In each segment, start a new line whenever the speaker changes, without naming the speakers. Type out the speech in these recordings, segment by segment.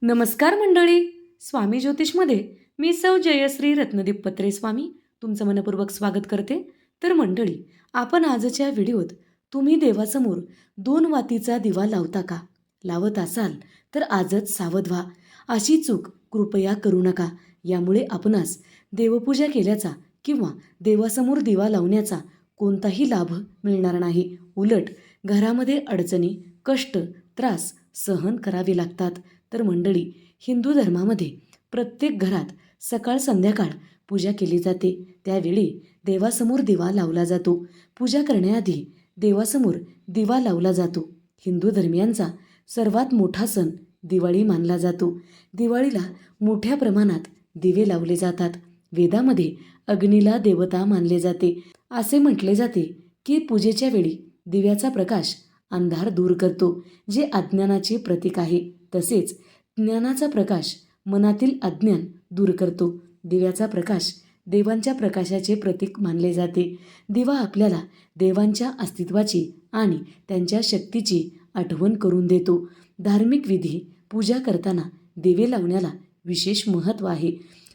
नमस्कार मंडळी. स्वामी ज्योतिषमध्ये मी सौ जयश्री रत्नदीप पत्रे स्वामी तुमचं मनपूर्वक स्वागत करते. तर मंडळी, आपण आजच्या व्हिडिओत तुम्ही देवासमोर 2 वातीचा दिवा लावता का? लावत असाल तर आजच सावध व्हा. अशी चूक कृपया करू नका. यामुळे आपणास देवपूजा केल्याचा किंवा देवासमोर दिवा लावण्याचा कोणताही लाभ मिळणार नाही. उलट घरामध्ये अडचणी, कष्ट, त्रास सहन करावे लागतात. तर मंडळी, हिंदू धर्मामध्ये प्रत्येक घरात सकाळ संध्याकाळ पूजा केली जाते. त्यावेळी देवासमोर दिवा लावला जातो. पूजा करण्याआधी देवासमोर दिवा लावला जातो. हिंदू धर्मियांचा सर्वात मोठा सण दिवाळी मानला जातो. दिवाळीला मोठ्या प्रमाणात दिवे लावले जातात. वेदामध्ये अग्नीला देवता मानले जाते. असे म्हटले जाते की पूजेच्या वेळी दिव्याचा प्रकाश अंधार दूर करतो, जे अज्ञानाचे प्रतीक आहे. तसेच ज्ञानाचा प्रकाश मनातील अज्ञान दूर करतो. दिव्याचा प्रकाश देवांच्या प्रकाशाचे प्रतीक मानले जाते. दिवा आपल्याला देवांच्या अस्तित्वाची आणि त्यांच्या शक्तीची आठवण करून देतो. धार्मिक विधी पूजा करताना दिवे लावण्याला विशेष महत्त्व आहे.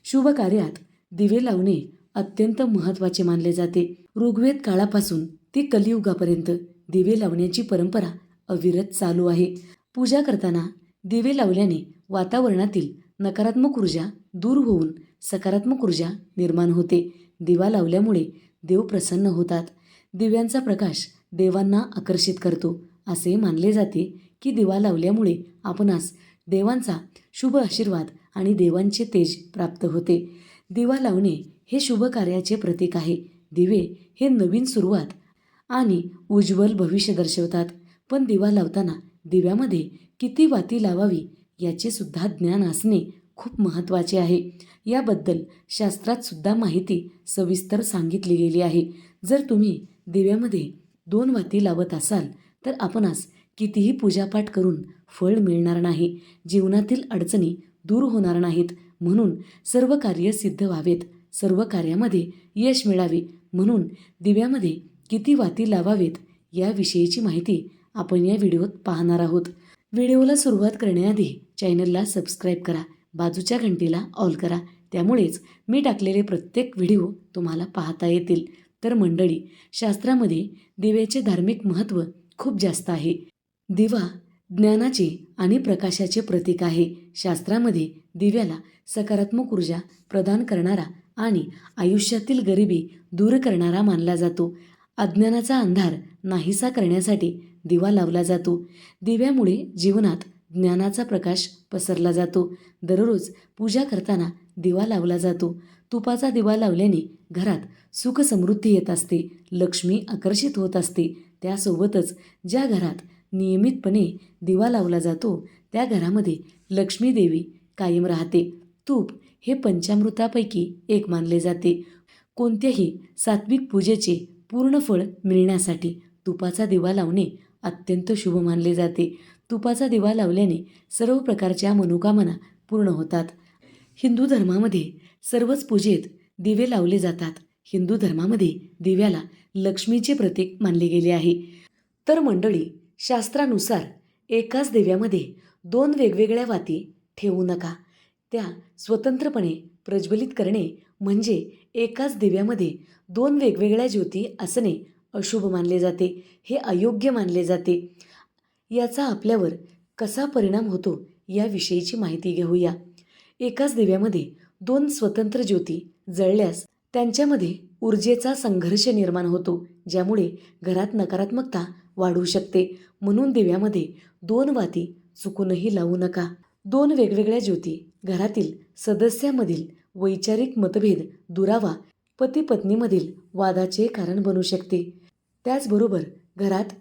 शुभ कार्यात दिवे लावणे अत्यंत महत्त्वाचे मानले जाते. ऋग्वेद काळापासून ती कलियुगापर्यंत दिवे लावण्याची परंपरा अविरत चालू आहे. पूजा करताना दिवे लावल्याने वातावरणातील नकारात्मक ऊर्जा दूर होऊन सकारात्मक ऊर्जा निर्माण होते. दिवा लावल्यामुळे देव प्रसन्न होतात. दिव्यांचा प्रकाश देवांना आकर्षित करतो. असे मानले जाते की दिवा लावल्यामुळे आपणास देवांचा शुभ आशीर्वाद आणि देवांचे तेज प्राप्त होते. दिवा लावणे हे शुभ कार्याचे प्रतीक आहे. दिवे हे नवीन सुरुवात आणि उज्ज्वल भविष्य दर्शवतात. पण दिवा लावताना दिव्यामध्ये किती वाती लावावी याचे सुद्धा ज्ञान असणे खूप महत्त्वाचे आहे. याबद्दल शास्त्रात सुद्धा माहिती सविस्तर सांगितली गेली आहे. जर तुम्ही दिव्यामध्ये 2 वाती लावत असाल तर आपणास कितीही पूजापाठ करून फळ मिळणार नाही. जीवनातील अडचणी दूर होणार नाहीत. म्हणून सर्व कार्य सिद्ध व्हावेत, सर्व कार्यामध्ये यश मिळावे म्हणून दिव्यामध्ये किती वाती लावावेत याविषयीची माहिती आपण या व्हिडिओत पाहणार आहोत. व्हिडिओला सुरुवात करण्याआधी चॅनलला सबस्क्राईब करा, बाजूच्या घंटीला ऑल करा. त्यामुळेच मी टाकलेले प्रत्येक व्हिडिओ तुम्हाला पाहता येतील. तर मंडळी, शास्त्रामध्ये दिव्याचे धार्मिक महत्त्व खूप जास्त आहे. दिवा ज्ञानाचे आणि प्रकाशाचे प्रतीक आहे. शास्त्रामध्ये दिव्याला सकारात्मक ऊर्जा प्रदान करणारा आणि आयुष्यातील गरिबी दूर करणारा मानला जातो. अज्ञानाचा अंधार नाहीसा करण्यासाठी दिवा लावला जातो. दिव्यामुळे जीवनात ज्ञानाचा प्रकाश पसरला जातो. दररोज पूजा करताना दिवा लावला जातो. तुपाचा दिवा लावल्याने घरात सुख समृद्धी येत असते, लक्ष्मी आकर्षित होत असते. त्यासोबतच ज्या घरात नियमितपणे दिवा लावला जातो त्या घरामध्ये लक्ष्मी देवी कायम राहते. तूप हे पंचामृतापैकी एक मानले जाते. कोणत्याही सात्विक पूजेचे पूर्ण फळ मिळण्यासाठी तुपाचा दिवा लावणे अत्यंत शुभ मानले जाते. तुपाचा दिवा लावल्याने सर्व प्रकारच्या मनोकामना पूर्ण होतात. हिंदू धर्मामध्ये सर्वच पूजेत दिवे लावले जातात. हिंदू धर्मामध्ये दिव्याला लक्ष्मीचे प्रतीक मानले गेले आहे. तर मंडळी, शास्त्रानुसार एकाच दिव्यामध्ये 2 वेगवेगळ्या वाती ठेवू नका. त्या स्वतंत्रपणे प्रज्वलित करणे म्हणजे एकाच दिव्यामध्ये 2 वेगवेगळ्या ज्योती असणे अशुभ मानले जाते. हे अयोग्य मानले जाते. याचा आपल्यावर कसा परिणाम होतो याविषयीची माहिती घेऊया. एकाच दिव्यामध्ये 2 स्वतंत्र ज्योती जळल्यास त्यांच्यामध्ये ऊर्जेचा संघर्ष निर्माण होतो, ज्यामुळे घरात नकारात्मकता वाढू शकते. म्हणून दिव्यामध्ये 2 वाती चुकूनही लावू नका. 2 वेगवेगळ्या ज्योती घरातील सदस्यांमधील वैचारिक मतभेद दुरावा, पती पत्नीमधील वादाचे कारण बनू शकते. त्याचबरोबर घरात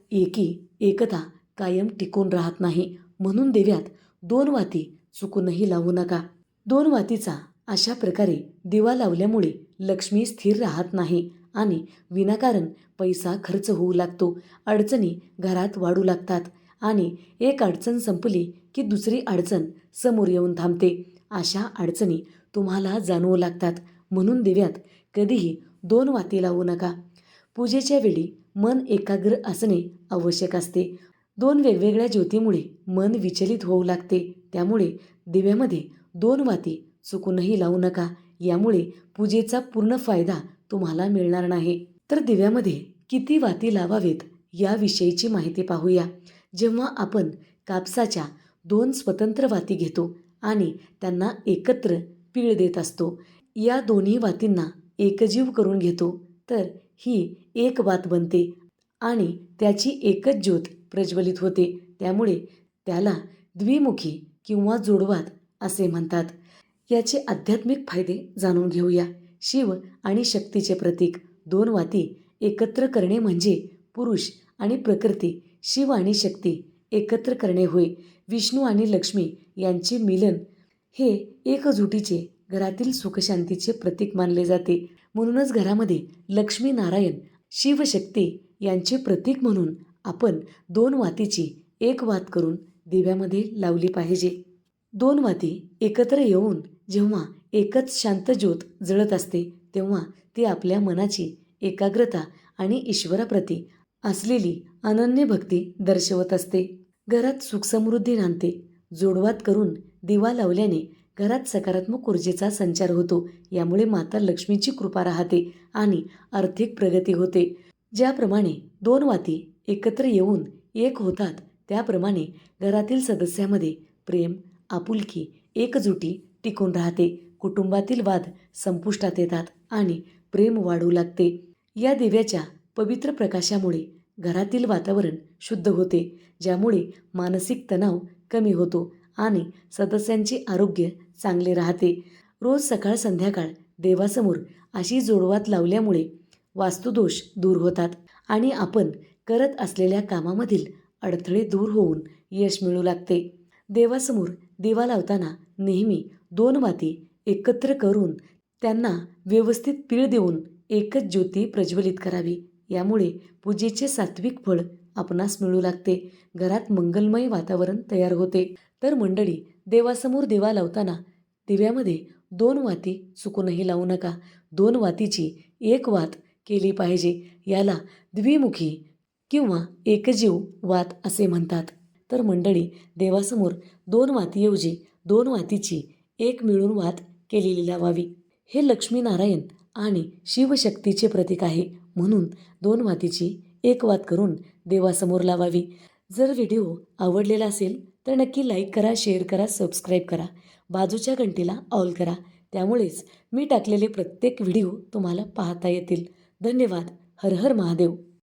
एकता कायम टिकून राहत नाही. म्हणून दिव्यात 2 वाती चुकूनही लावू नका. 2 वातीचा अशा प्रकारे दिवा लावल्यामुळे लक्ष्मी स्थिर राहत नाही आणि विनाकारण पैसा खर्च होऊ लागतो. अडचणी घरात वाढू लागतात आणि एक अडचण संपली की दुसरी अडचण समोर येऊन थांबते. अशा अडचणी तुम्हाला जाणवू लागतात. म्हणून दिव्यात कधीही 2 वाती लावू नका. पूजेच्या वेळी मन एकाग्र असणे आवश्यक असते. 2 वेगवेगळ्या ज्योतीमुळे मन विचलित होऊ लागते. त्यामुळे दिव्यामध्ये 2 वाती चुकूनही लावू नका. यामुळे पूजेचा पूर्ण फायदा तुम्हाला मिळणार नाही. तर दिव्यामध्ये किती वाती लावावेत याविषयीची माहिती पाहूया. जेव्हा आपण कापसाच्या 2 स्वतंत्र वाती घेतो आणि त्यांना एकत्र पीळ देत असतो, या दोन्ही वातींना एकजीव करून घेतो, तर ही एक वात बनते आणि त्याची एकच ज्योत प्रज्वलित होते. त्यामुळे त्याला द्विमुखी किंवा जोडवात असे म्हणतात. याचे आध्यात्मिक फायदे जाणून घेऊया. शिव आणि शक्तीचे प्रतीक. 2 वाती एकत्र करणे म्हणजे पुरुष आणि प्रकृती, शिव आणि शक्ती एकत्र करणे होय. विष्णू आणि लक्ष्मी यांचे मिलन हे एकजुटीचे घरातील सुखशांतीचे प्रतीक मानले जाते. म्हणूनच घरामध्ये लक्ष्मी नारायण, शिवशक्ती यांचे प्रतीक म्हणून आपण 2 वातीची एक वात करून दिव्यामध्ये लावली पाहिजे. 2 वाती एकत्र येऊन जेव्हा एकच शांत ज्योत जळत असते, तेव्हा ती आपल्या मनाची एकाग्रता आणि ईश्वराप्रती असलेली अनन्य भक्ती दर्शवत असते. घरात सुखसमृद्धी नांदते. जोडवात करून दिवा लावल्याने घरात सकारात्मक ऊर्जेचा संचार होतो. यामुळे माता लक्ष्मीची कृपा राहते आणि आर्थिक प्रगती होते. ज्याप्रमाणे 2 वाती एकत्र येऊन एक होतात, त्याप्रमाणे घरातील सदस्यामध्ये प्रेम, आपुलकी, एकजुटी टिकून राहते. कुटुंबातील वाद संपुष्टात येतात आणि प्रेम वाढू लागते. या दिव्याच्या पवित्र प्रकाशामुळे घरातील वातावरण शुद्ध होते, ज्यामुळे मानसिक तणाव कमी होतो आणि सदस्यांचे आरोग्य चांगले राहते. रोज सकाळ संध्याकाळ देवासमोर अशी जोडवात लावल्यामुळे वास्तुदोष दूर होतात आणि आपण करत असलेल्या कामामधील अडथळे दूर होऊन यश मिळू लागते. देवासमोर दिवा लावताना नेहमी 2 वाती एकत्र करून त्यांना व्यवस्थित पीळ देऊन एकच ज्योती प्रज्वलित करावी. यामुळे पूजेचे सात्विक फळ आपणास मिळू लागते. घरात मंगलमय वातावरण तयार होते. तर मंडळी, देवासमोर दिवा लावताना दिव्यामध्ये 2 वाती चुकूनही लावू नका. 2 वातीची एक वात केली पाहिजे. याला द्विमुखी किंवा एकजीव वात असे म्हणतात. तर मंडळी, देवासमोर 2 वातीऐवजी 2 वातीची एक मिळून वात केलेली लावावी. हे लक्ष्मीनारायण आणि शिवशक्तीचे प्रतीक आहे. म्हणून 2 वातीची एक वात करून देवासमोर लावावी. जर व्हिडिओ आवडलेला असेल तर नक्की लाईक करा, शेअर करा, सबस्क्राईब करा. बाजूच्या घंटीला ऑल करा. त्यामुळेच मी टाकलेले प्रत्येक व्हिडिओ तुम्हाला पाहता येतील. धन्यवाद. हर हर महादेव.